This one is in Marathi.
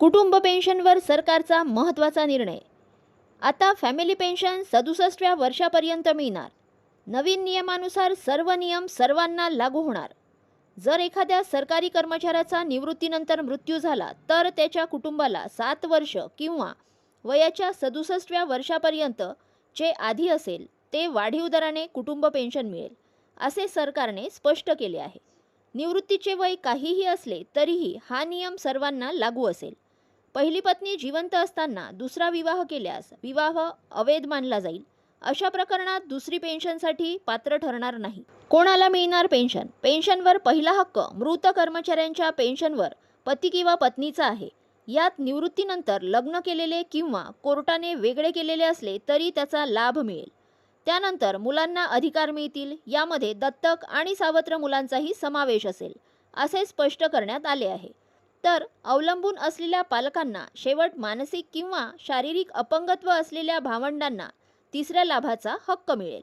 कुटुंब पेन्शनवर सरकारचा महत्त्वाचा निर्णय. आता फॅमिली पेन्शन 67व्या वर्षापर्यंत मिळणार. नवीन नियमानुसार सर्व नियम सर्वांना लागू होणार. जर एखाद्या सरकारी कर्मचाऱ्याचा निवृत्तीनंतर मृत्यू झाला तर त्याच्या कुटुंबाला 7 वर्ष किंवा वयाच्या 67व्या वर्षापर्यंत जे आधी असेल ते वाढीव दराने कुटुंब पेन्शन मिळेल, असे सरकारने स्पष्ट केले आहे. निवृत्तीचे वय काहीही असले तरीही हा नियम सर्वांना लागू असेल. पहिली पत्नी जिवंत असताना दुसरा विवाह केल्यास विवाह अवैध मानला जाईल. अशा प्रकरणात दुसरी पेन्शनसाठी पात्र ठरणार नाही. कोणाला मिळणार पेन्शन? पेन्शनवर पहिला हक्क मृत कर्मचाऱ्यांच्या पेन्शनवर पती किंवा पत्नीचा आहे. यात निवृत्तीनंतर लग्न केलेले किंवा कोर्टाने वेगळे केलेले असले तरी त्याचा लाभ मिळेल. त्यानंतर मुलांना अधिकार मिळतील. यामध्ये दत्तक आणि सावत्र मुलांचाही समावेश असेल, असे स्पष्ट करण्यात आले आहे. तर अवलंबून असलेल्या पालकांना शेवट मानसिक किंवा शारीरिक अपंगत्व असलेल्या भावंडांना तिसऱ्या लाभाचा हक्क मिळेल.